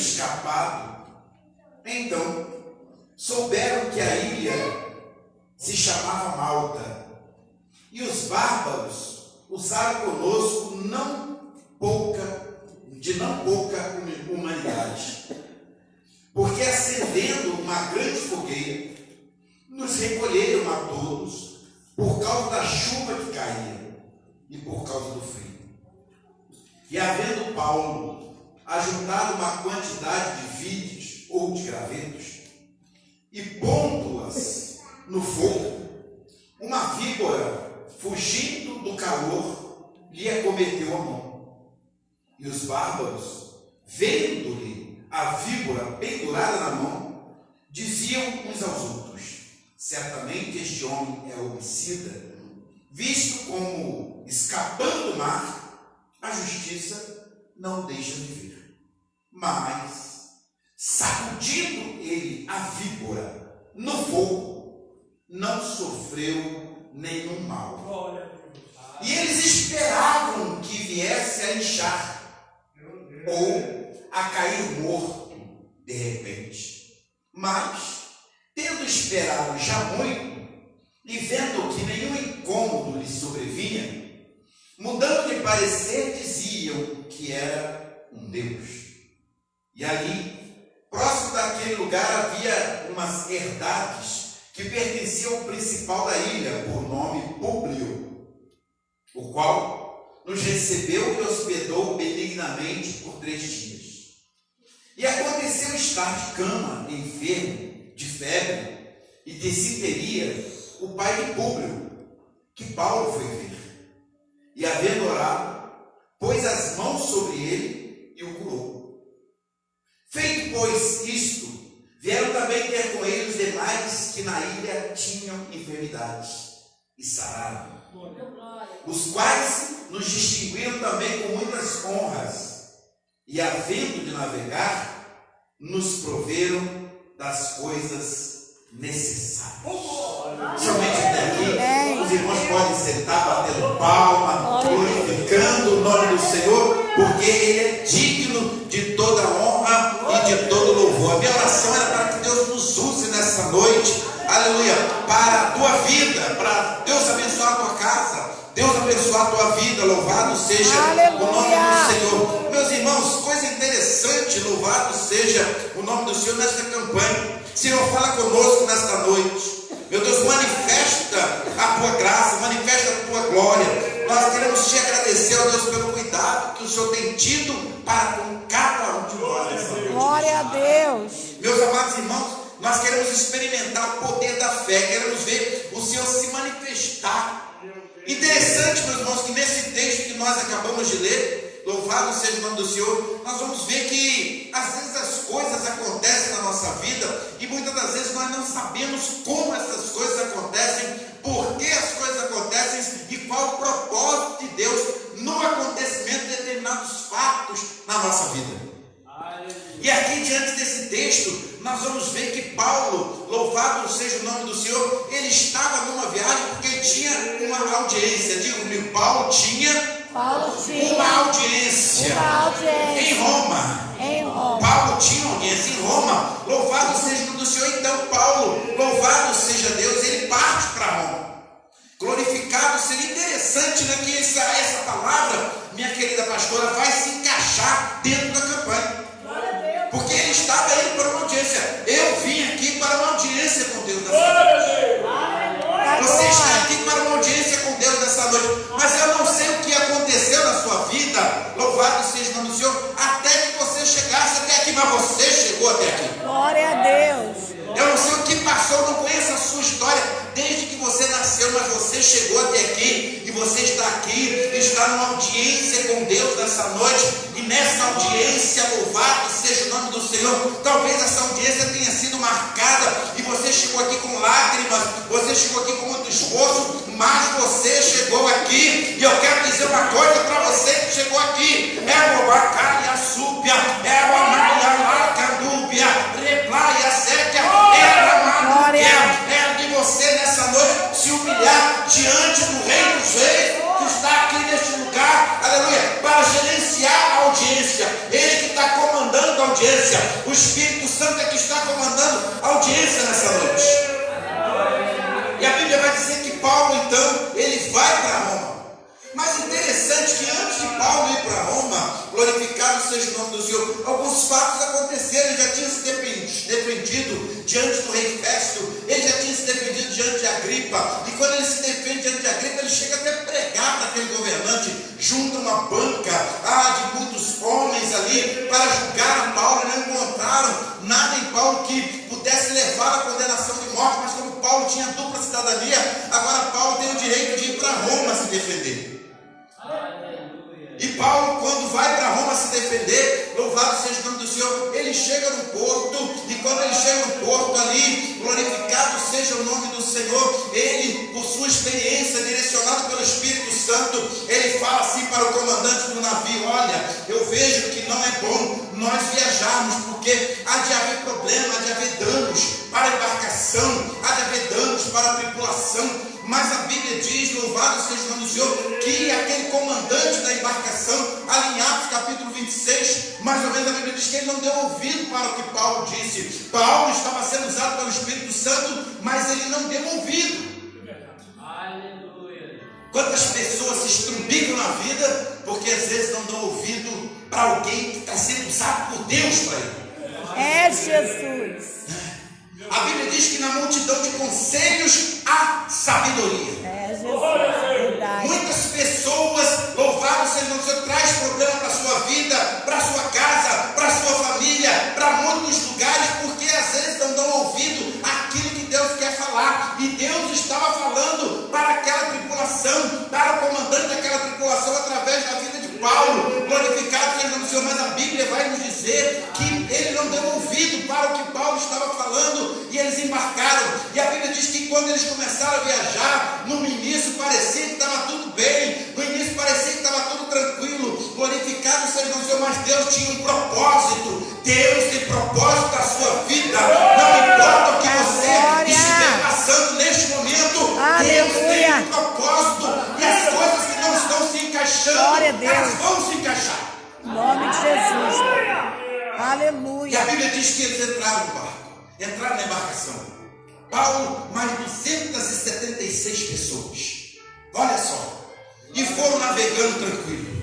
escapado, então souberam que a ilha se chamava Malta, e os bárbaros usaram conosco de não pouca humanidade, porque acendendo uma grande fogueira, nos recolheram a todos por causa da chuva que caía e por causa do frio. E havendo Paulo ajuntado uma quantidade de vides ou de gravetos, e pondo-as no fogo, uma víbora, fugindo do calor, lhe acometeu a mão. E os bárbaros, vendo-lhe a víbora pendurada na mão, diziam uns aos outros: certamente este homem é homicida, visto como, escapando do mar, a justiça não deixa de ver. Mas, sacudindo ele a víbora no fogo, não sofreu nenhum mal. E eles esperavam que viesse a inchar ou a cair morto de repente. Mas, tendo esperado já muito, e vendo que nenhum incômodo lhe sobrevinha, mudando de parecer, diziam que era um Deus. E ali, próximo daquele lugar, havia umas herdades que pertenciam ao principal da ilha, por nome Públio, o qual nos recebeu e hospedou benignamente por 3 dias. E aconteceu estar de cama, enfermo, de febre e de disenteria, o pai de Públio, que Paulo foi ver. E havendo orado, pôs as mãos sobre ele e o curou. Feito, pois, isto, vieram também ter com ele os demais que na ilha tinham enfermidades, e sararam, os quais nos distinguiram também com muitas honras, e havendo de navegar, nos proveram das coisas necessárias. Somente até aqui, os irmãos podem sentar, batendo palma, glorificando o nome do Senhor, porque Ele é digno de toda honra e de todo louvor. A minha oração era para que Deus nos use nessa noite, aleluia, para a tua vida, para Deus abençoar a tua casa, Deus abençoar a tua vida. Louvado seja o nome do Senhor. Meus irmãos, coisa interessante, louvado seja o nome do Senhor nesta campanha. Senhor, fala conosco nesta noite. Meu Deus, manifesta a tua graça, manifesta a tua glória. Nós queremos te agradecer, ó Deus, pelo cuidado que o Senhor tem tido para com cada um de nós nessa noite. Glória a Deus. Meus amados irmãos, nós queremos experimentar o poder da fé, queremos ver o Senhor se manifestar. Interessante, meus irmãos, que nesse texto que nós acabamos de ler, louvado seja o nome do Senhor, nós vamos ver que às vezes as coisas acontecem na nossa vida e muitas das vezes nós não sabemos como essas coisas acontecem, por que as coisas acontecem e qual o propósito de Deus no acontecimento de determinados fatos na nossa vida. E aqui diante desse texto nós vamos ver que Paulo, louvado seja o nome do Senhor, ele estava numa viagem porque tinha uma audiência. Diga comigo, Paulo tinha uma audiência em Roma. Paulo tinha uma audiência em Roma. Louvado seja o nome do Senhor. Então Paulo, louvado seja Deus, ele parte para Roma. Glorificado. Seria interessante, né, que essa palavra, minha querida pastora, vai se encaixar dentro da campanha. Porque ele estava indo para uma audiência. Eu vim aqui para uma audiência com Deus nessa noite. Você está aqui para uma audiência com Deus nessa noite. Mas eu não sei o que aconteceu na sua vida. Louvado seja o nome do Senhor. Até que você chegasse até aqui. Mas você chegou até aqui. Glória a Deus. Eu não sei o que passou. Eu não conheço a sua história desde que você nasceu. Mas você chegou até aqui. E você está aqui. Está numa audiência com Deus nessa noite. E nessa audiência, louvado seja o nome do Senhor. Talvez essa audiência tenha sido marcada e você chegou aqui com lágrimas, você chegou aqui com muito esforço, mas você chegou aqui. E eu quero dizer uma coisa para você que chegou aqui: é o Bacaria Súpia, é o Amaria Lacandúbia, Replaia Séquia, é a Manúbia. É de você nessa noite se humilhar diante do Rei dos Reis, que está aqui neste lugar, aleluia, para gerenciar a audiência. Ele que está comandando a audiência. audiência. O Espírito Santo é que está comandando a audiência nessa noite. E a Bíblia vai dizer que Paulo, então, ele vai para Roma. Mas interessante que antes de Paulo ir para Roma, glorificado seja o nome do Senhor, alguns fatos aconteceram. Ele já tinha se defendido diante do rei Festo, ele já tinha se defendido diante de Agripa, e quando ele se defende diante de Agripa, ele chega até a pregar para aquele governante, junta uma banca de muitos homens ali para julgar a Paulo, e não encontraram nada em Paulo que pudesse levar à condenação de morte, mas como Paulo tinha dupla cidadania, agora Paulo tem o direito de ir para Roma se defender. E Paulo, quando vai para Roma se defender, louvado seja o nome do Senhor, ele chega no porto, e quando ele chega no porto ali, glorificado seja o nome do Senhor, ele, por sua experiência, direcionado pelo Espírito Santo, ele fala assim para o comandante do navio: olha, eu vejo que não é bom nós viajarmos, porque há de haver problema, há de haver danos para a embarcação, há de haver danos para a tripulação. Mas a Bíblia diz, louvado seja o nome do Senhor, que aquele comandante da embarcação, ali em Atos capítulo 26, mais ou menos, a Bíblia diz que ele não deu ouvido para o que Paulo disse. Paulo estava sendo usado pelo Espírito Santo, mas ele não deu ouvido. Aleluia. Quantas pessoas se estrumbicam na vida porque às vezes não dão ouvido para alguém que está sendo usado por Deus para ele. É Jesus. A Bíblia diz que na multidão de conselhos há sabedoria. É Jesus. Verdade. Muitas pessoas, louvado seja o Senhor, traz problema para a sua vida, para a sua casa, para a sua família, para muitos lugares, porque às vezes não dão ouvido àquilo que Deus quer falar. E Deus estava falando para aquela tripulação, para o comandante daquela tripulação, através da vida de Paulo. Glorificado seja o nome do Senhor, mas a Bíblia vai nos dizer que ele não deu ouvido para o que Paulo estava falando, e eles embarcaram. E a Bíblia diz que quando eles começaram a viajar, no início parecia que estava tudo bem, no início parecia que estava tudo tranquilo. Glorificado seja o nome do Senhor, mas Deus tinha um propósito. Deus tem propósito para a sua vida. Não importa o que você estiver passando neste momento, Deus tem um propósito, e as coisas que não estão se encaixando, elas vão se encaixar. Em nome de Jesus. E Aleluia. a Bíblia diz que eles entraram no barco, entraram na embarcação. Paulo, mais 276 pessoas. Olha só. E foram navegando tranquilo.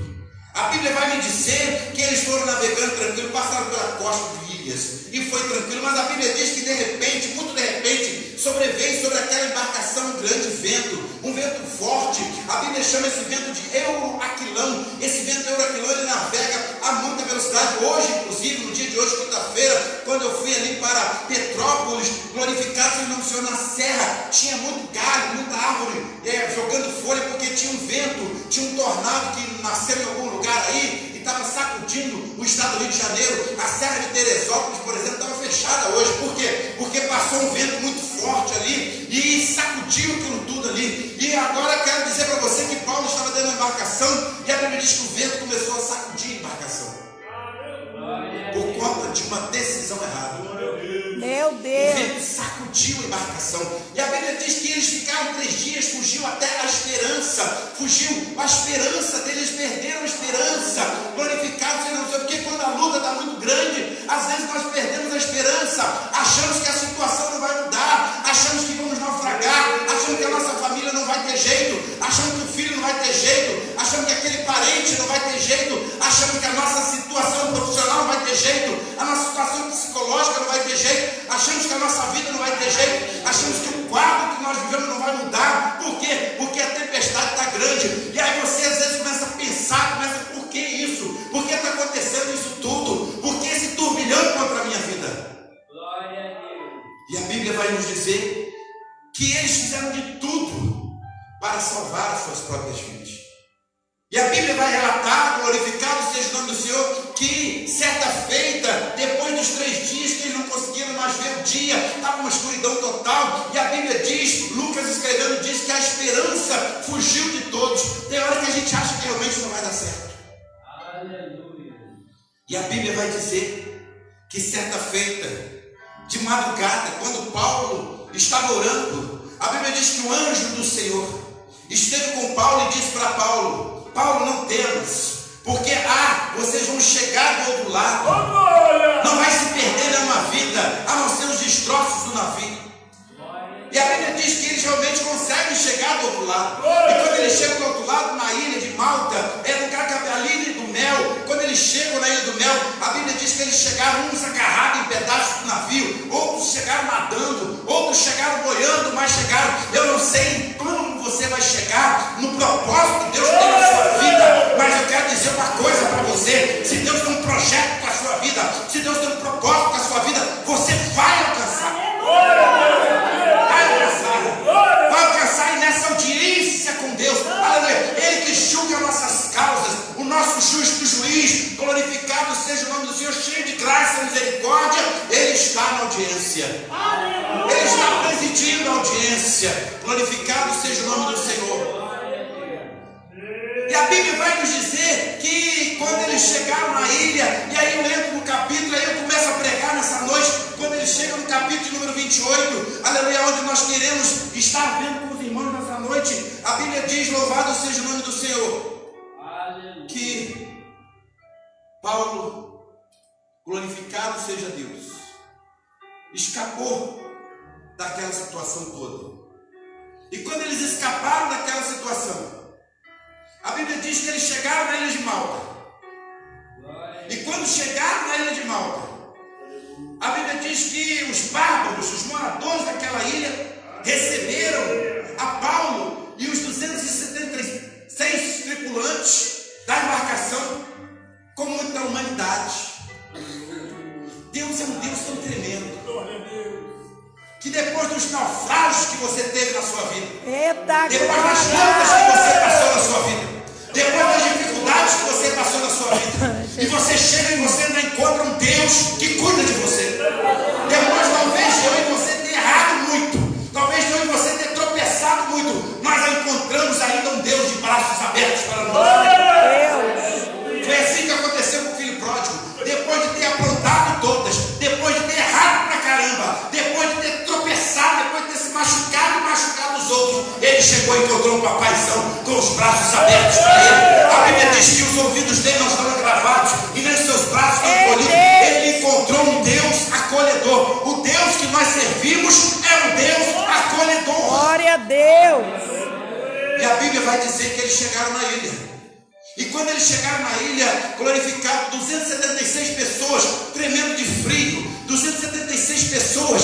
A Bíblia vai me dizer que eles foram navegando tranquilo, passaram pela costa de Ilhas, e foi tranquilo. Mas a Bíblia diz que de repente, muito de repente, sobreveio sobre aquela embarcação um grande vento, um vento forte. A Bíblia chama esse vento de Euroaquilão. Esse vento Euroaquilão, ele navega a muita velocidade. Hoje, inclusive, no dia de hoje, quinta-feira, quando eu fui ali para Petrópolis, glorificado seja o nome do Senhor, na serra, tinha muito galho, muita árvore jogando folha, porque tinha um vento, tinha um tornado que nasceu em algum lugar aí, e estava sacudindo o estado do Rio de Janeiro. A serra de Teresópolis, por exemplo, estava fechada hoje. Por quê? Porque passou um vento muito forte ali e sacudiu aquilo tudo ali. E agora eu quero dizer para você que Paulo estava dentro da embarcação, e a Bíblia diz que o vento começou a sacudir a embarcação por conta de uma decisão errada. Meu O Deus. vento sacudiu a embarcação. E a Bíblia diz que eles ficaram 3 dias, fugiu até a esperança. Fugiu a esperança deles, perderam a esperança. Glorificado seja o Senhor, porque quando a luta está muito grande, às vezes nós perdemos a esperança. Achamos que a situação não vai mudar, achamos que vamos naufragar, achamos que a nossa família não vai ter jeito, achamos que o filho não vai ter jeito, achamos que aquele parente não vai ter jeito, achamos que a nossa situação profissional não vai ter jeito, a nossa situação psicológica não vai ter jeito, achamos que a nossa vida não vai ter jeito, achamos que o quadro que nós vivemos não vai mudar. Por quê? Porque a tempestade está grande. E aí você às vezes começa a pensar, por que isso? Por que está acontecendo isso tudo? Por que esse turbilhão contra a minha vida? Glória a Deus. E a Bíblia vai nos dizer que eles fizeram de tudo para salvar as suas próprias vidas. E a Bíblia vai relatar, glorificado seja o nome do Senhor, que certa feita, depois dos 3 dias que eles não conseguiram mais ver o dia, estava uma escuridão total, e a Bíblia diz, Lucas escrevendo, diz que a esperança fugiu de todos. Tem hora que a gente acha que realmente não vai dar certo. Aleluia. E a Bíblia vai dizer que certa feita, de madrugada, quando Paulo estava orando, a Bíblia diz que o anjo do Senhor esteve com Paulo e disse para Paulo: Paulo, não temas, Porque vocês vão chegar do outro lado. Não vai se perder nenhuma vida, a não ser os destroços do navio. E a Bíblia diz que eles realmente conseguem chegar do outro lado. E quando eles chegam do outro lado, na ilha de Malta, a ilha do mel, quando eles chegam na ilha do mel, a Bíblia diz que eles chegaram uns agarrados em pedaços do navio, outros chegaram nadando, outros chegaram boiando, mas chegaram. Eu não sei como você vai chegar no propósito que Deus tem na sua vida, mas eu quero dizer uma coisa para você: se Deus tem um projeto para a sua vida, se Deus tem um propósito para a sua vida, você vai alcançar. Vai alcançar e nessa audiência com Deus, aleluia, Ele que julga nossas causas, o nosso justo juiz, glorificado seja o nome do Senhor, cheio de graça e misericórdia, Ele está na audiência, Ele está presidindo a audiência, glorificado seja o nome do Senhor. E a Bíblia vai nos dizer que quando eles chegaram na ilha, e aí eu entro no capítulo, aí eu começo a pregar nessa noite, quando eles chegam no capítulo número 28, aleluia, onde nós queremos estar vendo com os irmãos nessa noite, a Bíblia diz: louvado seja o nome do Senhor, que Paulo, glorificado seja Deus, escapou daquela situação toda. E quando eles escaparam daquela situação, a Bíblia diz que eles chegaram na ilha de Malta. E quando chegaram na ilha de Malta, a Bíblia diz que os bárbaros, os moradores daquela ilha, receberam a Paulo e os 276 tripulantes da embarcação com muita humanidade. Deus é um Deus tão tremendo, que depois dos naufrágios que você teve na sua vida, depois das lutas que você passou na sua vida, depois das dificuldades que você passou na sua vida, e você chega e você ainda encontra um Deus que cuida de você. Depois talvez eu e você tenha errado muito, talvez eu e você tenha tropeçado muito, mas encontramos ainda um Deus de braços abertos para nós. Foi assim que aconteceu com o filho pródigo. Depois de ter aprontado todas, depois de ter errado pra caramba, depois de ter tropeçado, depois de ter se machucado e machucado os outros, ele chegou e encontrou um papaizão com os braços abertos para ele. A Bíblia diz que os ouvidos dele não estavam gravados e nem seus braços não encolhidos. Ele encontrou um Deus acolhedor. O Deus que nós servimos é um Deus acolhedor. Glória a Deus. E a Bíblia vai dizer que eles chegaram na ilha. E quando eles chegaram na ilha, glorificado, 276 pessoas, tremendo de frio, 276 pessoas,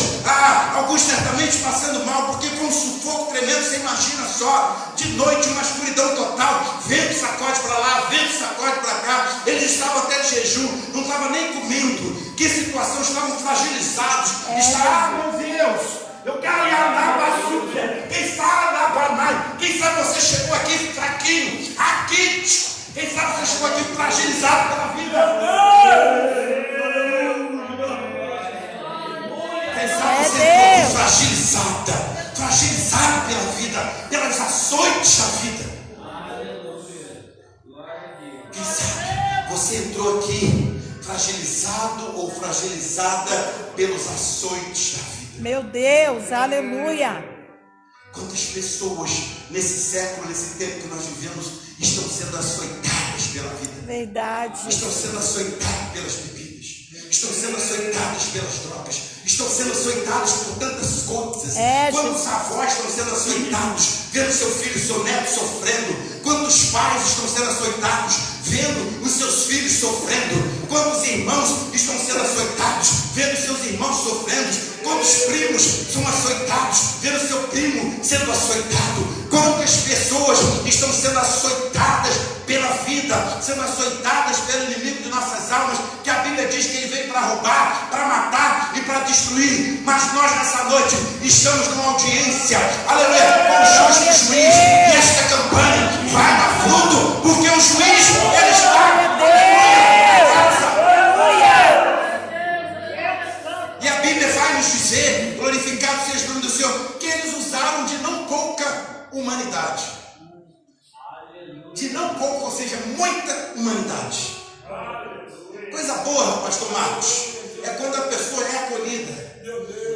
alguns certamente passando mal, porque foi um sufoco tremendo, você imagina só, de noite, uma escuridão total, vento sacode para lá, vento sacode para cá, eles estavam até de jejum, não estavam nem comendo, que situação, estavam fragilizados, estavam, meu Deus, eu quero ir andar para açúcar, quem sabe andar para mais, quem sabe você chegou aqui fraquinho, aqui, quem sabe você chegou aqui fragilizado pela vida. Quem sabe você chegou aqui fragilizado pela vida, pelas açoites da vida. Quem sabe você entrou aqui fragilizado ou fragilizada pelos açoites da vida. Meu Deus, aleluia. Quantas pessoas nesse século, nesse tempo que nós vivemos, estão sendo açoitadas pela vida? Verdade. Estão sendo açoitadas pelas bebidas, estão sendo açoitadas pelas drogas, estão sendo açoitadas por tantas coisas. Quantos avós estão sendo açoitados, vendo seu filho, seu neto sofrendo? Quantos pais estão sendo açoitados, vendo os seus filhos sofrendo? Quantos irmãos estão sendo açoitados, vendo seus irmãos sofrendo? Quantos primos são açoitados, vendo seu primo sendo açoitado? Quantas pessoas estão sendo açoitadas pela vida, sendo açoitadas pelo inimigo de nossas almas, que a Bíblia diz que ele veio para roubar, para matar e para destruir, mas nós nessa noite estamos numa audiência, aleluia, com o justo juiz, e esta campanha vai dar fruto, porque o juiz, ele está e a Bíblia vai nos dizer, glorificado seja o nome do Senhor, que eles usaram de não pouca humanidade. De não pouca, ou seja, muita humanidade. Coisa boa, pastor Marcos, é quando a pessoa é acolhida,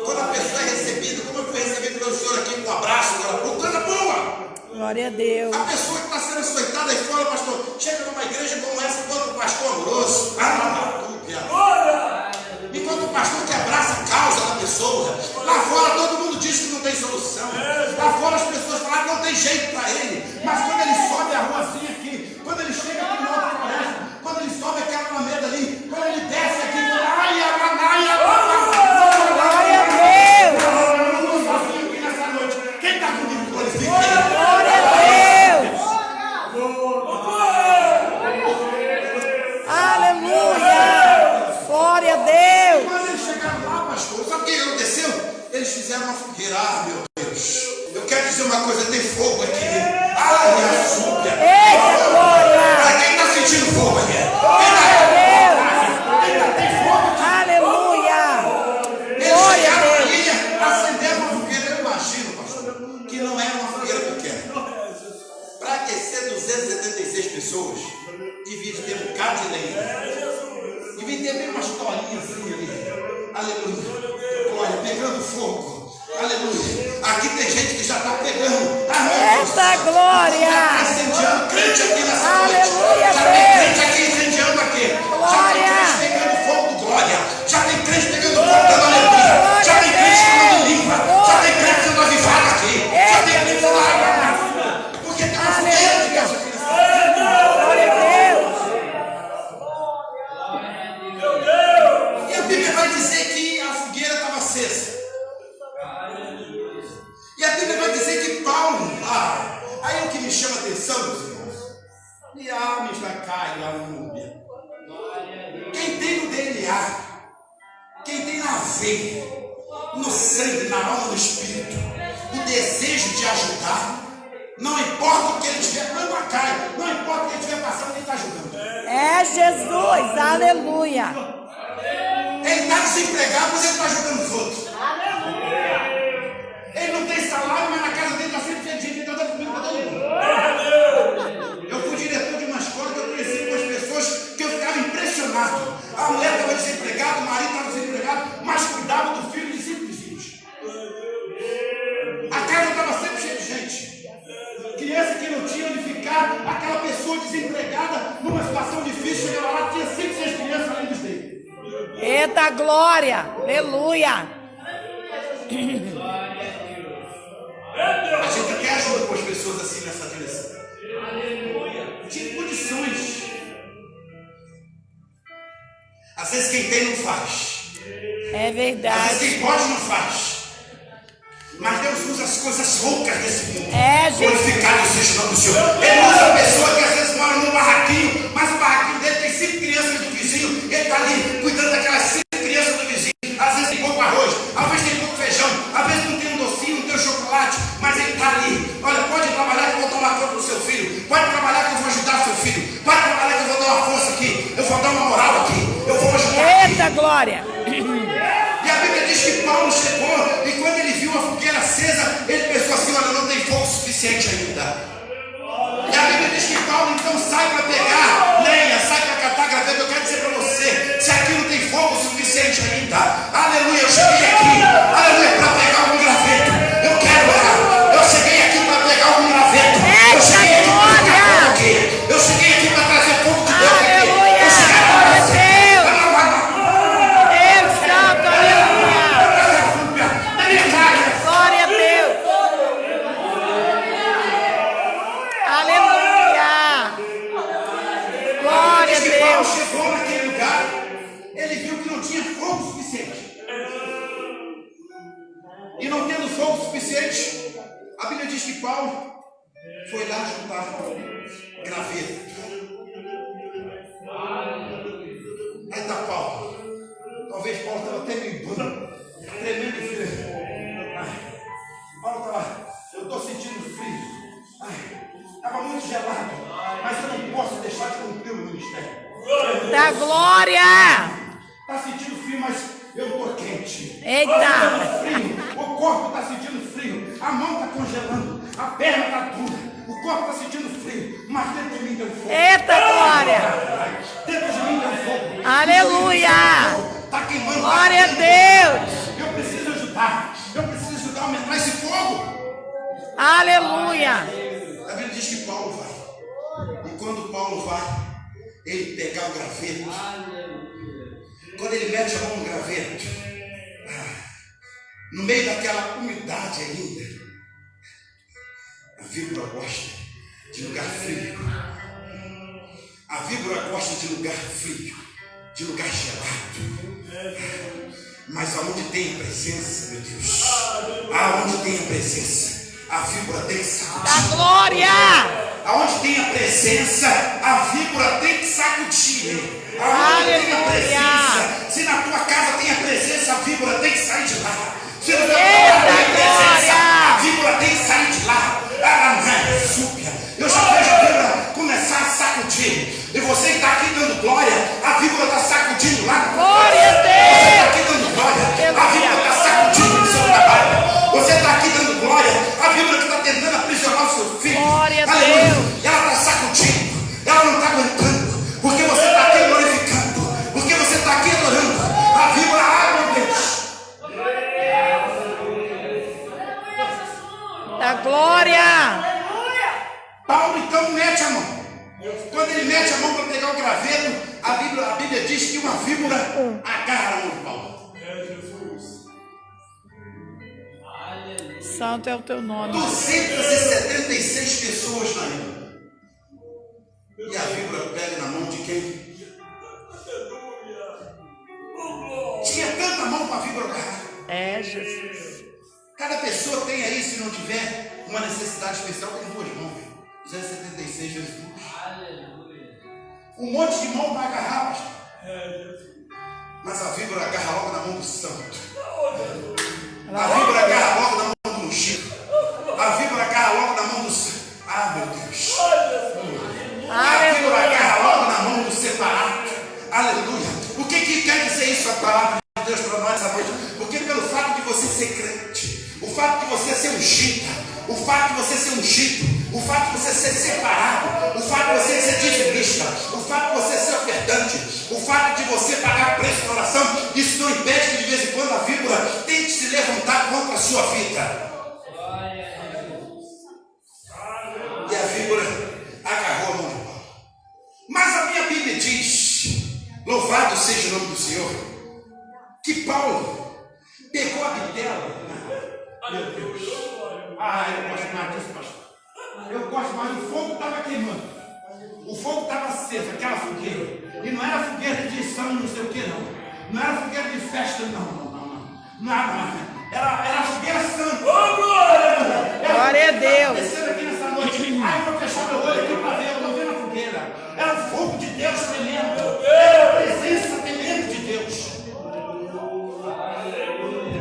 quando a pessoa é recebida, como eu fui recebido pelo Senhor aqui com um abraço, coisa boa. Glória a Deus. A pessoa que está sendo açoitada aí fora, pastor, chega numa igreja como essa, enquanto o pastor amoroso, enquanto o pastor que abraça a causa da pessoa, lá fora todo mundo diz que não tem solução, lá fora as pessoas falam que não tem jeito para ele, mas quando ele sobe a ruazinha aqui, quando ele chega aqui na outra floresta, quando ele sobe aquela alameda ali, quando ele desce aqui, Glória a Deus. eu não estou sozinho aqui nessa noite. Quem está comigo, glorifique ele. Glória a Deus. Aleluia. Glória a Deus. Quando eles chegaram lá, pastor, sabe o que aconteceu? Eles fizeram uma fogueira. Meu Deus. Eu quero dizer uma coisa, tem fogo aqui. Minha súbia. Eita, glória. Para quem está sentindo fogo aqui? Tem fogo aqui. Aleluia. Eles Glória a chegaram Deus. ali, acenderam uma fogueira. Eu imagino, pastor, que não era uma fogueira pequena. Para aquecer 276 pessoas, devia ter um bocado de lenha. Devia ter meio umas toalhinhas assim ali. Aleluia. Glória, pegando fogo. Aleluia. Aqui tem gente que já está pegando. Eita, glória. Já está incendiando crente aqui nessa noite. Aleluia, Já tem Deus. crente aqui incendiando aqui. Já tem Glória. crente pegando fogo do glória. Já tem crente pegando fogo da alegria. Já tem crente falando língua. Já tem crente sendo avivado aqui. Já tem crente sendo avivado. Porque tem uma fogueira de Deus aqui nessa noite. Glória a Deus. E a Bíblia vai dizer que a fogueira estava acesa. E a Bíblia vai dizer que Paulo, aí o que me chama a atenção, meus irmãos, e a Mislacai, a Núbia, quem tem no DNA, quem tem na veia, no sangue, na alma, no espírito, o desejo de ajudar, não importa o que ele tiver, não importa o que ele estiver passando, ele está ajudando. É Jesus. Aleluia. Ele está desempregado, mas ele está ajudando os outros. Ele não tem salário, mas na casa dele está sempre cheio de gente, ele está dando comida para todo mundo. Eu fui diretor de uma escola que eu conheci com as pessoas que eu ficava impressionado. A mulher estava desempregada, o marido estava desempregado, mas cuidava do filho de 5 vizinhos. A casa estava sempre cheia de gente. Criança que não tinha onde ficar, aquela pessoa desempregada, numa situação difícil, chegava lá, tinha 5, 6 crianças além dos dele. Eita, glória. Aleluia. A gente até ajuda com as pessoas assim nessa direção. Tinha condições. Às vezes quem tem não faz. É Às vezes verdade. quem pode não faz. Mas Deus usa as coisas loucas desse mundo. É, Jesus. Glorificado seja o nome do Senhor. Ele usa a pessoa que às vezes mora num barraquinho, mas o barraquinho dele tem 5 crianças do vizinho. Ele está ali cuidando daquelas 5 crianças do vizinho. Às vezes tem pouco arroz, às vezes tem pouco feijão, às vezes não tem um docinho, não tem um chocolate, mas ele está ali. Olha, pode trabalhar que eu vou tomar conta do seu filho. Pode trabalhar que eu vou ajudar o seu filho. Pode trabalhar que eu vou dar uma força aqui. Eu vou dar uma moral aqui. Eu vou ajudar. Eita, glória. E a Bíblia diz que Paulo chegou e quando ele viu a fogueira acesa, ele pensou assim, olha, não tem fogo suficiente ainda. E a Bíblia diz que Paulo então sai para pegar lenha, sai para catar graveto. Eu quero dizer para você, se aqui não tem fogo suficiente ainda, aleluia, eu cheguei aqui, aleluia, para pegar algum graveto. Eu quero orar, eu cheguei aqui para pegar algum graveto. Eu cheguei aqui para pegar fogo aqui. Eu cheguei aqui para trazer fogo de Deus aqui. Aleluia. Eu cheguei Glória a para Deus. Deus santo, aleluia. Glória a Deus. Aleluia. Glória a Diz que Paulo Deus. chegou naquele lugar, ele viu que não tinha fogo suficiente. E não tendo fogo suficiente, a Bíblia diz que Paulo foi lá juntar graveto. Aí está Paulo. Talvez Paulo estava até meio branco, tremendo de frio. Paulo estava, eu estou sentindo frio. Estava muito gelado, mas eu não posso deixar de cumprir o ministério. Da glória. Está sentindo frio, mas eu estou quente. Eita. Tá frio, o corpo está sentindo frio, a mão está congelando, a perna está dura, o corpo está sentindo frio, mas dentro de mim tem fogo. Eita, glória. Dentro de mim tem fogo. Aleluia. Está queimando. Glória a Deus. Eu preciso ajudar a aumentar esse fogo. Aleluia. A Bíblia diz que Paulo vai. E quando Paulo vai, ele pegar o graveto, Aleluia. quando ele mete a mão no graveto, no meio daquela umidade ainda, a víbora gosta de lugar frio. A víbora gosta de lugar frio, de lugar gelado. Mas aonde tem a presença, meu Deus, aonde tem a presença, a víbora tem que sacudir. Da glória. Aonde tem a presença, a víbora tem que sacudir. Aonde tem a presença, se na tua casa tem a presença, a víbora tem que sair de lá. Se no teu trabalho tem a presença, a víbora tem que sair de lá. Eu já vejo a víbora começar a sacudir. E você que está aqui dando glória, a víbora está sacudindo lá. Glória a Deus. Você está aqui dando glória, a víbora está sacudindo no seu trabalho. Você está aqui dando glória, a víbora que está tentando aprisionar o seu filho. Glória a Aleluia. Deus. Ela está sacudindo, ela não está aguentando, porque você está aqui glorificando, porque você está aqui adorando. A víbora abre o Deus. Da glória. Paulo então mete a mão. Quando ele mete a mão para pegar o graveto, a Bíblia diz que uma víbora agarra a mão de Paulo. Santo é o teu nome. 276 pessoas na ilha. E a víbora pega na mão de quem? Tinha tanta mão para a víbora agarrar. É, Jesus. Cada pessoa tem aí, se não tiver uma necessidade especial, tem duas mãos. 276 Jesus. Aleluia. Um monte de mão para agarrar, pastor. Mas a víbora agarra logo na mão do santo. A víbora agarra logo na mão do ungido. A víbora agarra logo na mão do santo. Ah, meu Deus. A víbora agarra logo na mão do separado. Aleluia. O que quer dizer isso a palavra de Deus para nós essa noite? Porque pelo fato de você ser crente, o fato de você ser ungida, o fato de você ser ungido, o fato de você ser separado, o fato de você ser dizimista, o fato de você ser ofertante, o fato de você pagar preço na oração, isso não impede que de vez em quando a víbora tente se levantar contra a sua vida. E a víbora agarrou a mão de Paulo. Mas a minha Bíblia diz, louvado seja o nome do Senhor, que Paulo pegou a bitela. Meu Deus. Eu gosto mais disso, pastor. Eu gosto mais. O fogo estava queimando. O fogo estava aceso, aquela fogueira. E não era fogueira de sangue, não sei o que, não. Não era fogueira de festa, não. Era fogueira santa. Glória a Deus. Descendo aqui nessa noite. Ai, eu vou fechar meu olho aqui para ver. Eu não vejo a fogueira. Era o fogo de Deus tremendo. Era a presença tremenda de Deus.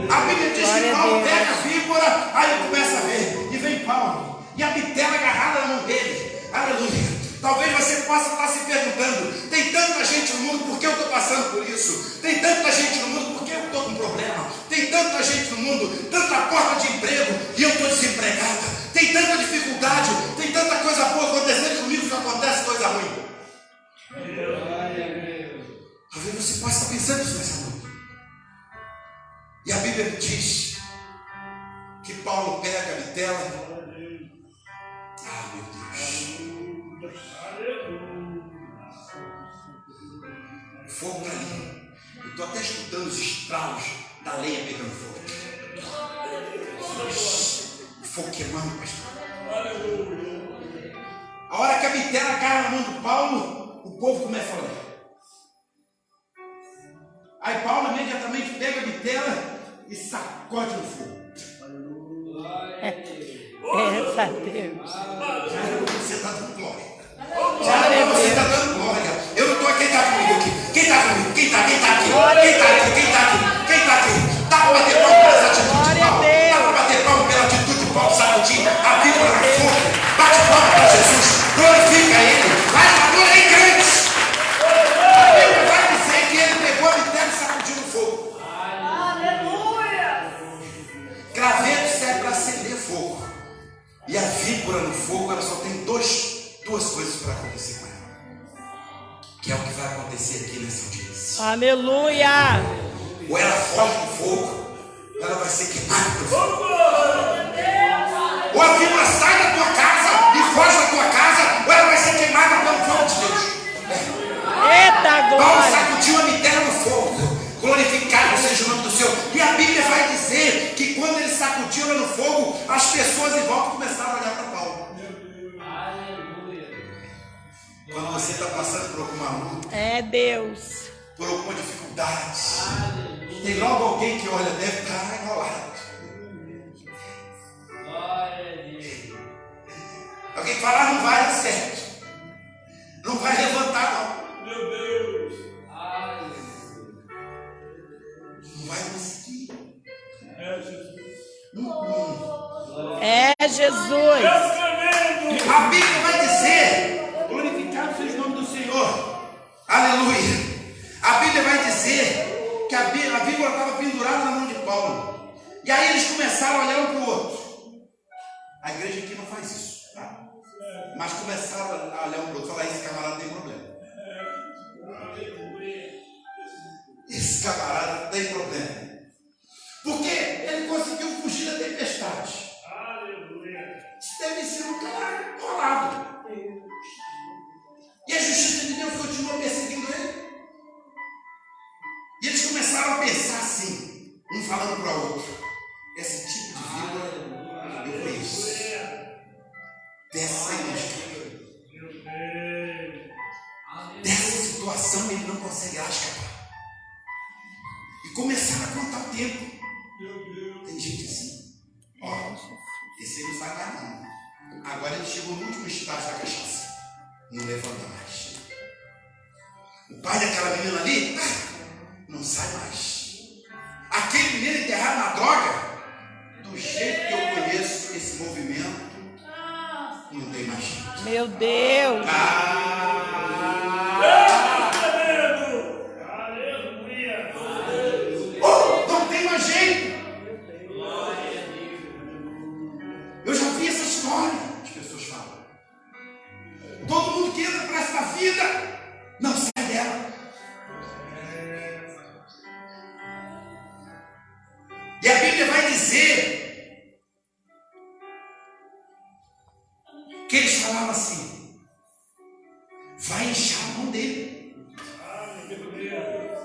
A Bíblia diz que Paulo pega a víbora, aí ele começa a ver, e vem Paulo, e a bitela agarrada na mão dele. Aleluia. Talvez você possa estar se perguntando, tem tanta gente no mundo, por que eu estou passando por isso? Tem tanta gente no mundo, por que eu estou com problema? Tem tanta gente no mundo, tanta porta de emprego, e eu estou desempregada. Tem tanta dificuldade, tem tanta coisa boa acontecendo comigo, que acontece coisa ruim. Talvez você possa estar pensando isso nessa noite. E a Bíblia diz que Paulo pega a bitela. Ah, meu Deus. O fogo está ali. Eu estou até escutando os estralos da lenha pegando fogo. O fogo queimando, pastor. A hora que a bitela agarra na mão do Paulo, o povo começa a olhar. Aí Paulo imediatamente pega a bitela e sacode no fogo. Eita Deus. Você está dando glória. Você está dando glória. Eu não estou aqui, quem está comigo aqui? Quem está comigo? Quem está aqui? Quem está aqui? Quem está aqui? Quem está aqui? Dá para bater palma pela atitude de Paulo. Dá para bater palma pela atitude de Paulo sacudir a víbora no fogo. Bate palma para Jesus. Glorifica ele. Vai na glória em crente. A Bíblia vai dizer que ele pegou a bitela e sacudiu no fogo. Graveto serve para acender fogo. E a víbora no fogo, ela só tem duas coisas para acontecer com ela. Que é o que vai acontecer aqui nessa audiência. Aleluia. Ou ela foge do fogo, ou ela vai ser queimada pelo fogo. Ou a víbora sai da tua casa e foge da tua casa, ou ela vai ser queimada pelo glória. sacudiu a mitéria no fogo. Glorificado seja o nome do Senhor. E a Bíblia vai dizer que quando ele sacudiu ela no fogo, as pessoas em volta começaram a olhar para Paulo. Aleluia. Quando você está passando por alguma luta, É Deus. por alguma dificuldade, Aleluia. tem logo alguém que olha, deve estar enrolado. Glória a Deus. Alguém que fala, não vai dar certo. Não vai levantar, não. Meu Deus. Aleluia. Não vai conseguir. É Jesus. É Jesus. Tremendo. A Bíblia vai dizer, glorificado seja o nome do Senhor. Aleluia. A Bíblia vai dizer que a víbora estava pendurada na mão de Paulo. E aí eles começaram a olhar um para o outro. A igreja aqui não faz isso, tá? Mas começaram a olhar um para o outro e falar, esse camarada tem problema. Esse camarada tem problema. Porque ele conseguiu fugir da tempestade. Aleluia. Isso deve ser um cara enrolado. E a justiça de Deus continua perseguindo ele. E eles começaram a pensar assim, um falando para o outro. Esse tipo de víbora eu conheço. Dessa igreja. Meu Deus. Dessa situação ele não conseguirá escapar. E começaram a contar o tempo. Meu Deus. Tem gente assim. Ó, esse aí não sai mais não. Agora ele chegou no último estágio da cachaça. Não levanta mais. O pai daquela menina ali, não sai mais. Aquele menino enterrado na droga, do jeito que eu conheço esse movimento, não tem mais jeito. Meu Deus. Tremendo. Aleluia. Não tem mais jeito. Eu já vi essa história. As pessoas falam. Todo mundo que entra para essa vida não sai dela. E a Bíblia vai dizer que eles falavam assim: vai inchar a mão dele. Meu Deus.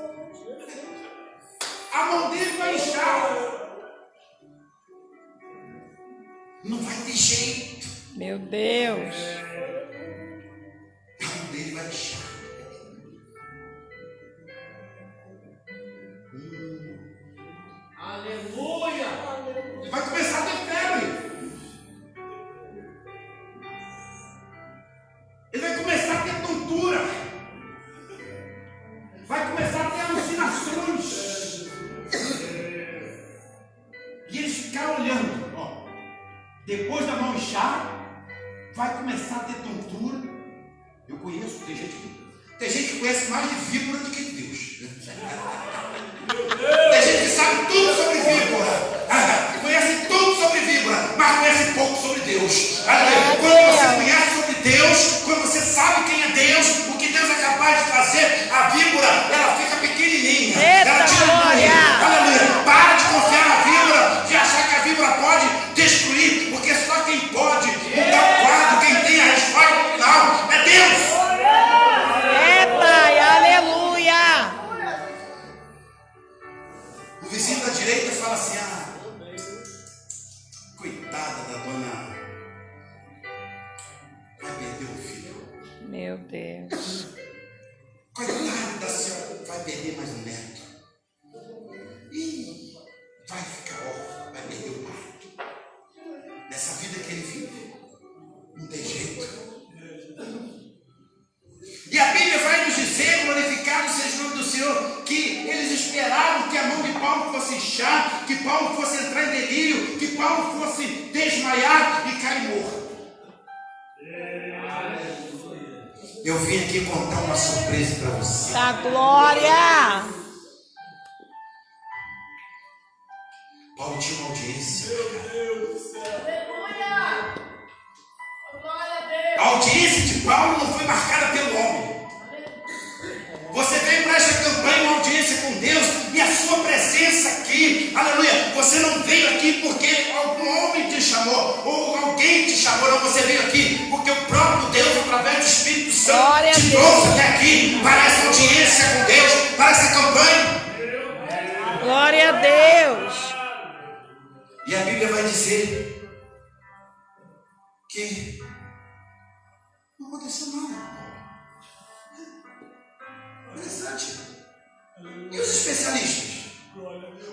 A mão dele vai inchar. Não vai ter jeito. Meu Deus. A mão dele vai inchar. Aleluia. Vai começar a ter febre. Ele vai começar a ter tontura. Vai começar a ter alucinações. E eles ficaram olhando. Ó, depois da mão inchar, vai começar a ter tontura. Eu conheço, tem gente que conhece mais de víbora do que de Deus. Tem gente que sabe tudo sobre víbora. Conhece tudo sobre víbora, mas conhece pouco sobre Deus. Quando você conhece sobre Deus, quando você sabe quem é Deus, o que Deus é capaz de fazer, a víbora, ela fica pequenininha. Ela tira a aleluia. Para de confiar na víbora, de achar que a víbora pode destruir, porque só quem pode mudar o quadro, quem tem a resposta final, é Deus. É, Pai. Aleluia. O vizinho da direita fala assim: coitada da dona, vai perder o filho. Meu Deus. Coitada da senhora, vai perder mais um neto. Ih, vai ficar órfão, vai perder o pai. Nessa vida que ele vive, não tem jeito. E a Bíblia vai nos dizer, glorificado seja o nome do Senhor, que eles esperavam que a mão de Paulo fosse inchar, que Paulo fosse entrar em delírio, que Paulo fosse desmaiar e cair morto. Eu vim aqui contar uma surpresa para você. Da glória. Paulo tinha uma audiência. A audiência de Paulo não foi marcada pelo homem. Você veio para esta campanha, uma audiência com Deus, e a sua presença aqui, aleluia, você não veio aqui porque algum homem te chamou, ou alguém te chamou, não, você veio aqui porque o próprio Deus através do Espírito Santo, Glória a te Deus. trouxe até aqui para essa audiência com Deus, para essa campanha. Glória a Deus. E a Bíblia vai dizer que não aconteceu nada. Interessante. E os especialistas?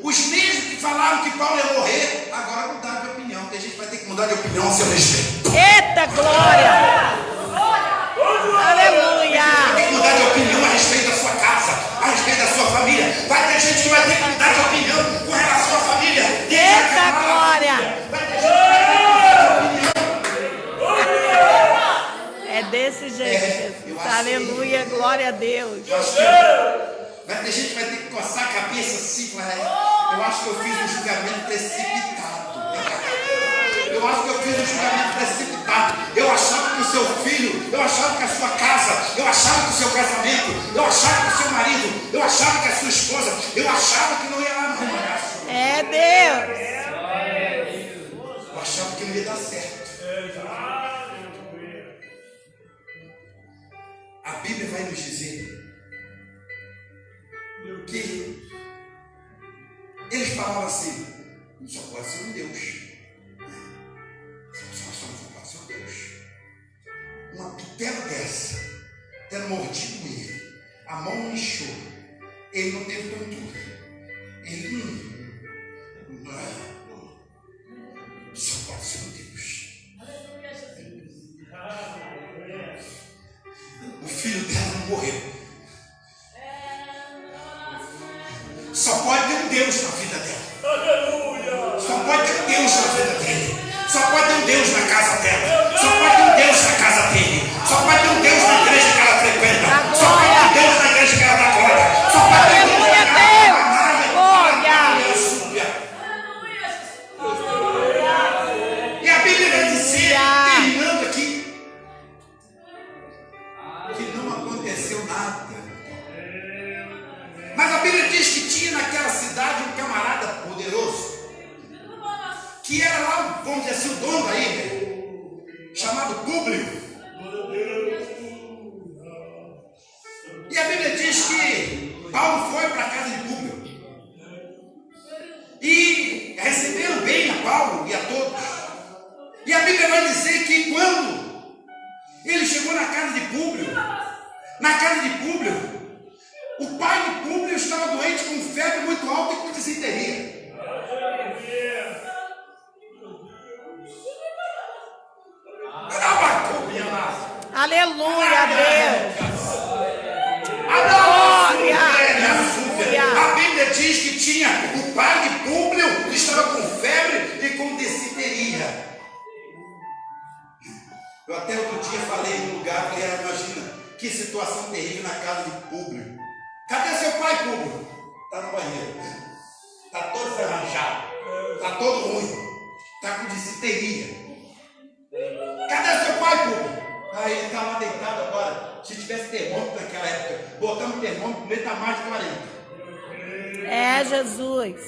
Os mesmos que falaram que Paulo ia morrer, agora mudaram de opinião, porque a gente vai ter que mudar de opinião a seu respeito. Eita glória. Aleluia. Vai ter que mudar de opinião a respeito da sua casa, a respeito da sua família. Vai ter gente que vai ter que mudar de opinião com relação à família. Eita glória. Vai ter gente que vai ter que mudar de opinião. É desse jeito, Jesus. Aleluia. Glória a Deus. Eu acho que vai ter gente que vai ter que coçar a cabeça assim, falar, eu acho que eu fiz um julgamento precipitado. Eu acho que eu fiz um julgamento precipitado. Eu achava que o seu filho, eu achava que a sua casa, eu achava que o seu casamento, eu achava que o seu marido, eu achava que a sua esposa, eu achava que não ia lá no remangaço. É Deus. Eu achava que não ia dar certo. A Bíblia vai nos dizer que eles falavam assim, só pode ser um Deus. Só pode ser um Deus. Uma pitela dessa, tendo mordido ele, a mão não inchou, ele não teve tontura. Ele só pode ser um Deus. O filho dela não morreu. Só pode ter um Deus na vida dela. Só pode ter um Deus na vida dele. Só pode ter um Deus na casa dela. Só pode ter um Deus na casa dele. Só pode ter um Deus na igreja que ela frequenta. Só pode ter um Deus na igreja que ela dá glória. Só pode ter um Deus na igreja que ela. E a Bíblia vai dizer, terminando aqui, que não aconteceu nada. Mas a Bíblia diz que tinha naquela cidade um camarada poderoso, que era lá, vamos dizer assim, o dono da ilha, chamado Públio. E a Bíblia diz que Paulo foi para a casa de Públio. E receberam bem a Paulo e a todos. E a Bíblia vai dizer que quando ele chegou na casa de Públio, o pai de Públio estava doente com febre muito alta e com disenteria. Aleluia, Deus. A Bíblia diz que tinha o pai de Públio que estava com febre e com disenteria. Eu até outro dia falei em um lugar, falei, imagina que situação terrível na casa de Públio. Cadê seu pai, Públio? Está no banheiro. Está todo desarranjado. Está todo ruim. Está com disenteria. Cadê seu pai, Públio? Ah, ele está lá deitado agora. Se tivesse termômetro naquela época, botamos termômetro, ele está mais de 40. É Jesus.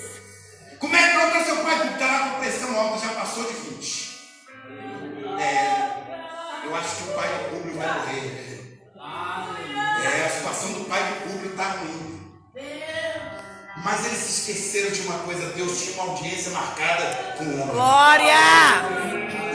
Como é que está seu pai? Porque está lá com pressão alta, já passou de 20. Eu acho que o pai do Públio vai morrer. A situação do pai do Públio está ruim. Mas eles se esqueceram de uma coisa, Deus tinha uma audiência marcada com o homem. Glória!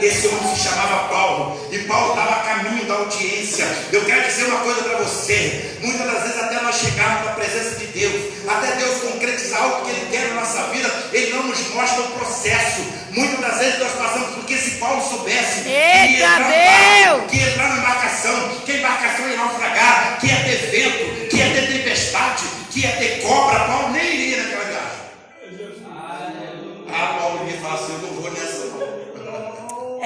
Esse homem se chamava Paulo, e Paulo estava a caminho da audiência. Eu quero dizer uma coisa para você, muitas das vezes até nós chegarmos na presença de Deus, até Deus concretizar algo que Ele quer na nossa vida, Ele não nos mostra o processo. Muitas das vezes nós passamos, porque se Paulo soubesse que ia entrar na embarcação, que a embarcação ia naufragar, que ia ter vento, que ia ter tempestade, que ia ter cobra, Paulo nem iria naquela viagem. Paulo ia falar assim, eu não vou nessa não.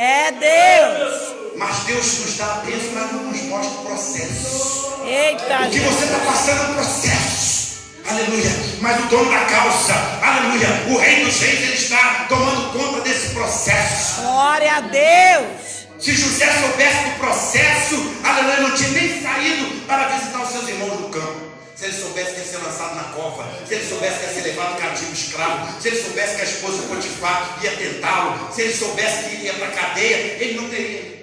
É Deus. Mas Deus nos dá a bênção, mas não nos mostra o processo. Eita, O que você está passando é um processo. Aleluia. Mas o dono da causa, aleluia, o rei dos reis, ele está tomando conta desse processo. glória a Deus. Se José soubesse do processo, aleluia, não tinha nem saído para visitar os seus irmãos no campo. Se ele soubesse que ia ser lançado na cova, se ele soubesse que ia ser levado cativo escravo, se ele soubesse que a esposa de Potifar ia tentá-lo, se ele soubesse que ia para a cadeia, ele não teria.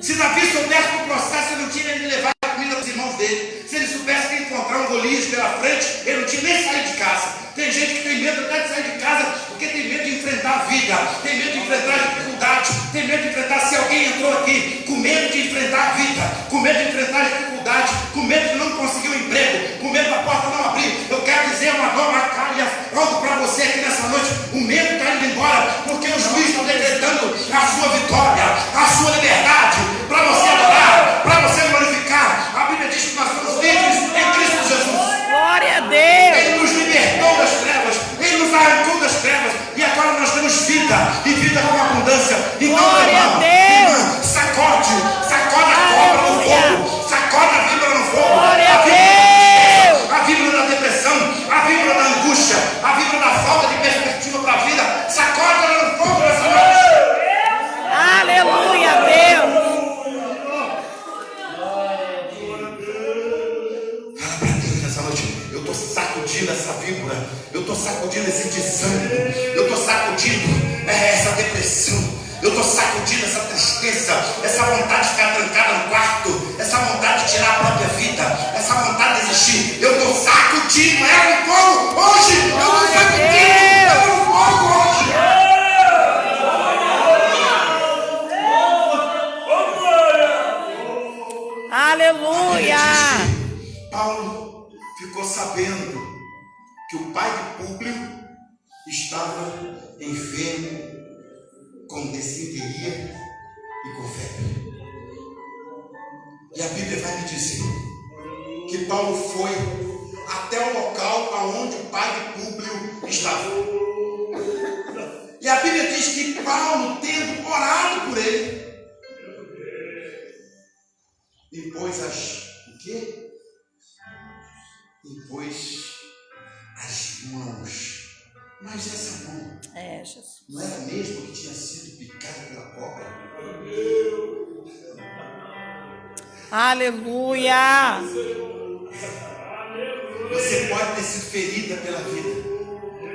Se Davi soubesse do processo, ele não tinha nem levado a comida para os irmãos dele. Se ele soubesse que ia encontrar um Golias pela frente, ele não tinha nem saído de casa. Tem gente que tem medo até de sair de casa porque tem medo de enfrentar a vida, tem medo de enfrentar a dificuldade, tem medo de enfrentar, se alguém entrou aqui com medo de enfrentar a vida, com medo de enfrentar a dificuldade, com medo de não conseguir um emprego, com medo da porta não abrir. Eu quero dizer uma nova calha, algo para você aqui nessa noite. O medo está indo embora porque o juiz está decretando a sua vitória, a sua liberdade, para você adorar, para você glorificar. A Bíblia diz que nós somos livres em Cristo Jesus. Glória a Deus. Ele nos libertou das trevas, Ele nos arrancou das trevas, e agora nós temos vida, e vida com abundância. Então, Glória a Deus. irmã, sacode a cobra no fogo, sacode a víbora no fogo, Glória a Deus, a víbora da depressão, a víbora da angústia, a víbora da falta de perspectiva para a vida, sacode ela no fogo nessa noite. Aleluia, Deus. Eu estou sacudindo essa víbora, eu estou sacudindo esse desânimo, eu estou sacudindo essa depressão, eu estou sacudindo essa tristeza, essa vontade de ficar trancada no quarto, essa vontade de tirar a própria vida, essa vontade de desistir. Eu estou sacudindo ela no fogo hoje, eu estou sacudindo ela no fogo hoje. Aleluia. Paulo ficou sabendo que o pai de Públio estava enfermo com dessinteria e com febre. E a Bíblia vai me dizer que Paulo foi até o local aonde o pai de Públio estava. E a Bíblia diz que Paulo, tendo orado por ele, impôs o quê? Impôs as mãos. Mas essa mão Jesus. não era mesmo que tinha sido picada pela cobra? Aleluia. Você pode ter sido ferida pela vida,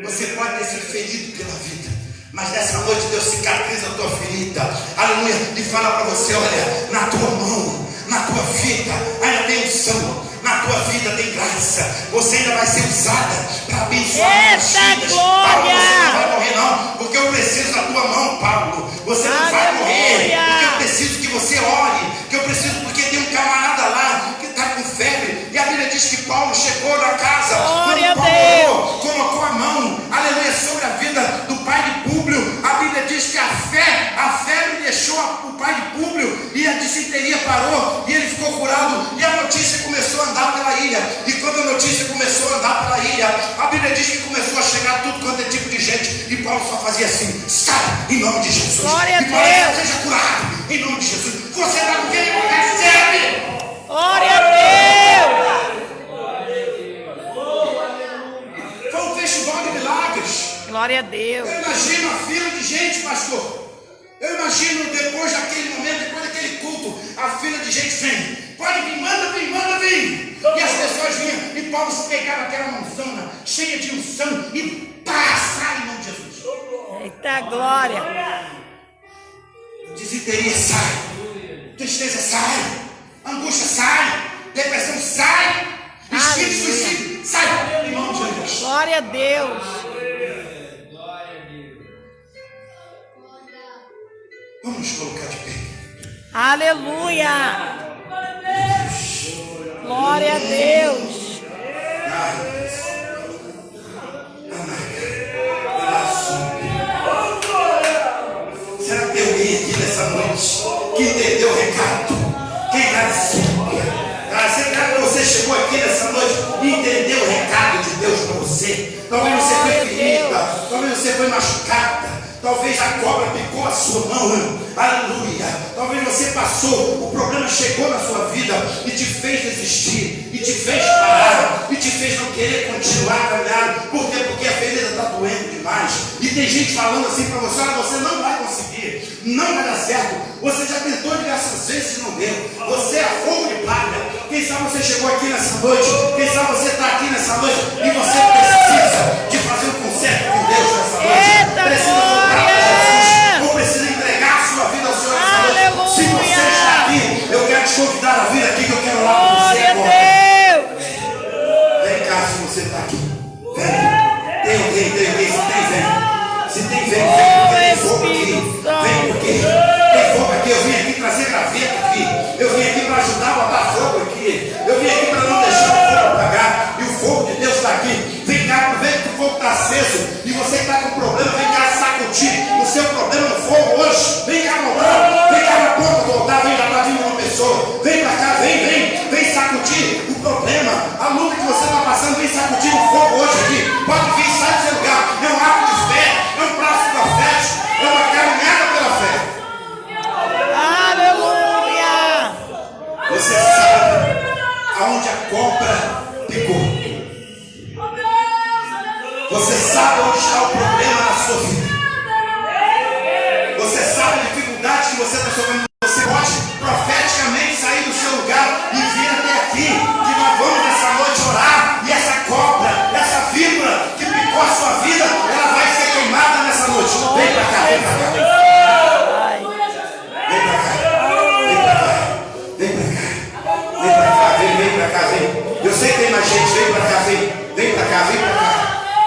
você pode ter sido ferido pela vida, mas nessa noite Deus cicatriza a tua ferida, aleluia, e fala para você: olha, na tua mão, na tua vida ainda tem unção, na tua vida tem graça, você ainda vai ser usada para abençoar as vidas. Paulo, você não vai morrer não, porque eu preciso da tua mão, Paulo. Você não vai morrer, porque eu preciso que você ore, que eu preciso, porque tem um camarada lá que está com febre, e a Bíblia diz que Paulo chegou na casa, Glória quando a Deus. Paulo colocou a mão, aleluia, sobre a vida do pai de Públio, a Bíblia diz que a febre deixou o pai de Públio, e a dissenteria parou, e ele ficou curado, e a notícia começou a andar pela ilha. E quando a notícia começou a andar pela ilha, a Bíblia diz que começou a chegar tudo quanto é tipo de gente, e Paulo só fazia assim: sai, em nome de Jesus. Glória a e Paulo, Deus. seja curado, em nome de Jesus. Você está com quem recebe. Glória a Deus. Foi um festival de milagres. Glória a Deus. Eu imagino a fila de gente, pastor. Eu imagino depois daquele momento, depois daquele culto, a fila de gente vem. Pode vir, manda vir, manda vir. E as pessoas vinham, e Paulo se pegava aquela mãozona cheia de unção e pá, sai em nome de Jesus. Eita glória. Desinteria sai, tristeza sai, angústia sai, depressão sai, espírito de suicídio sai em nome de Jesus. Glória a Deus. Vamos nos colocar de pé. Aleluia. Glória a Deus. Será que tem alguém aqui nessa noite que entendeu o recado? Quem será que você chegou aqui nessa noite e entendeu o recado de Deus para você? Talvez você foi ferida, talvez você foi machucada, talvez a cobra picou a sua mão, aleluia. Talvez você passou, o problema chegou na sua vida e te fez desistir, e te fez parar, e te fez não querer continuar a caminhar. Por quê? Porque a ferida está doendo demais. E tem gente falando assim para você: olha, você não vai conseguir, não vai dar certo. Você já tentou diversas vezes e não deu. Você é fogo de palha. Quem sabe você chegou aqui nessa noite, quem sabe você está aqui nessa noite e você precisa de fazer um concerto com Deus nessa noite. Precisa voltar para Jesus, ou precisa entregar a sua vida ao Senhor nessa noite. Se você está vem aqui, se tem, vem. Se tem, vem, porque tem fogo aqui. Vem, porque tem fogo aqui. Eu vim aqui trazer graveta aqui. Eu vim aqui para ajudar a botar fogo aqui. Eu vim aqui para não deixar o fogo apagar. E o fogo de Deus está aqui. Vem cá, aproveita que o fogo está aceso. E você que está com problema, vem cá sacudir o seu problema no fogo hoje. Vem cá no altar. Vem cá na porta do altar. Vem lá para vir uma pessoa. Vem para cá, vem sacudir o problema. A luta que você está passando, vem sacudir o fogo hoje aqui. Pode vir, sai do seu lugar. É um ato de fé, é um braço profético, é uma caminhada pela fé. Aleluia. Você sabe aonde a cobra picou. Você sabe onde está o problema na sua vida. Você sabe a dificuldade que você está sofrendo. Você pode profeticamente sair do seu lugar e vir até aqui. Que nós vamos nessa noite orar. E essa cobra, essa víbora que picou a sua vida, ela vai ser queimada nessa noite. Vem pra cá, vem pra cá. Vem pra cá. Vem pra cá. Vem pra cá. Vem pra cá. Vem pra cá, vem. Eu sei que tem mais gente. Vem pra cá, vem. Vem pra cá, vem pra cá.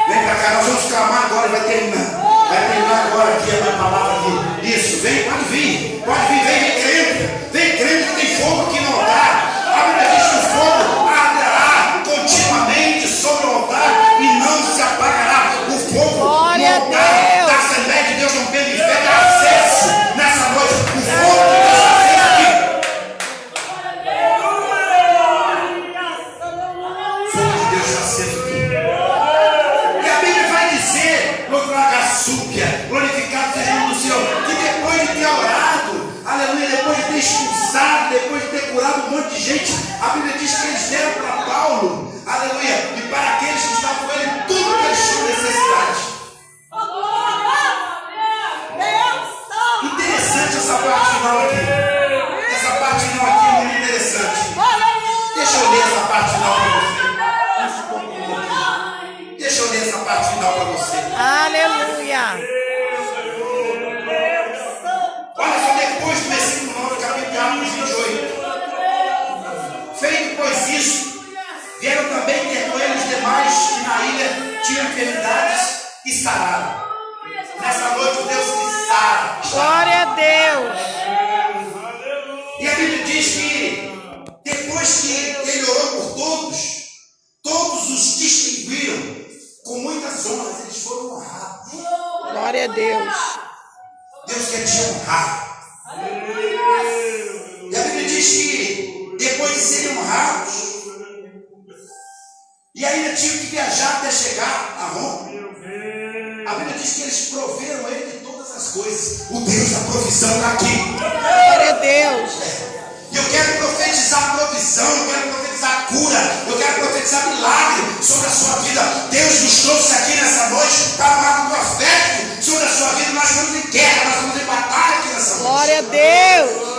Vem pra cá. Nós vamos clamar agora e vai terminar. Vai terminar agora aqui a minha palavra aqui. Isso, vem, pode vir. Pode vir, vem crendo. Vem crendo que tem fogo aqui no altar. A Bíblia diz que o fogo arderá continuamente sobre o altar e não se apagará. O fogo Glória a no altar Deus. da Assembleia de Deus não pede fé, dá acesso nessa noite. O fogo de Deus está aqui. O fogo de Deus está aceso aqui. E a Bíblia vai dizer, glorificado seja o nome do Senhor, que depois de ter orado, aleluia, depois de ter expulsado, depois de ter curado um monte de gente, a Bíblia diz que eles deram para Paulo, aleluia, e para aqueles que estavam com ele, tudo que eles tinham necessidade. Interessante essa parte final aqui. Essa parte final aqui é muito interessante. Deixa eu ler essa parte final para você. Deixa eu ler essa parte final para você. Aleluia. Olha só, depois do versículo 9, capítulo Atos 28. Feito, pois isso, vieram também ter com eles demais que na ilha tinham enfermidades e sararam. Nessa noite, Deus que sara. Glória a Deus. E a Bíblia diz que depois que ele orou por todos, todos os distinguiram com muitas honras, eles foram honrados. Glória a Deus. Deus quer te honrar. E a Bíblia diz que depois de serem honrados, e ainda tinham que viajar até chegar a Roma, a Bíblia diz que eles proveram ele de todas as coisas. O Deus da provisão está aqui. Glória a Deus. E eu quero profetizar provisão, eu quero profetizar cura, eu quero profetizar milagre sobre a sua vida. Deus nos trouxe aqui nessa noite para um ato profético sobre a sua vida. Nós estamos em guerra, nós estamos em batalha aqui nessa noite. Glória a Deus.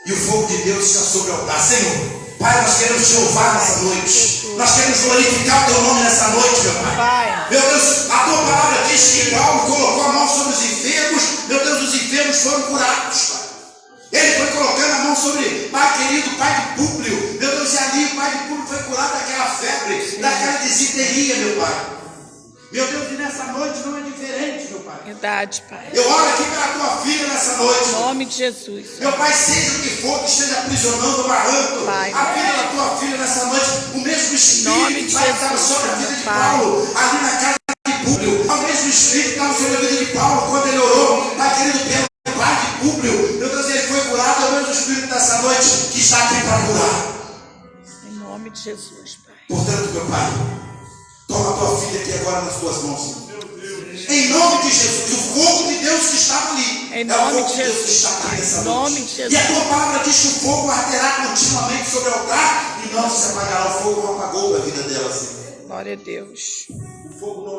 E o fogo de Deus está sobre o altar. Senhor, Pai, nós queremos te louvar nessa noite. Nós queremos glorificar o teu nome nessa noite, meu Pai. Pai. Meu Deus, a tua palavra diz que Paulo colocou a mão sobre os enfermos. Meu Deus, os enfermos foram curados, Pai. Ele foi colocando a mão sobre Pai querido, pai de Públio. Meu Deus, e ali o pai de Públio foi curado daquela febre, daquela desinteria, meu Pai. Meu Deus, e nessa noite não é diferente, meu Pai. Verdade, Pai. Eu oro aqui pela tua filha nessa noite. Em nome de Jesus. Meu Pai, seja o que for que esteja aprisionando o barranco, Pai. a vida da tua filha nessa noite, o mesmo Nome Espírito de que vai estar Jesus, sobre a vida de Pai. Paulo, ali na casa de Públio, ao mesmo Espírito que estava sobre a vida de Paulo, quando ele orou, Pai querido, pelo pai de Públio, meu Deus, ele foi curado, é o mesmo Espírito dessa noite que está aqui para curar. Em nome de Jesus, Pai. Portanto, meu Pai, toma a tua filha aqui agora nas tuas mãos. Em nome de Jesus, e o fogo de Deus que estava ali, Em é o nome fogo de de Deus que Jesus, está aqui Pai. nessa Em noite. nome de Jesus. E a tua palavra diz que o fogo arderá continuamente sobre o altar e não se apagará. O fogo não apagou a vida dela, Senhor. Glória a Deus. O fogo não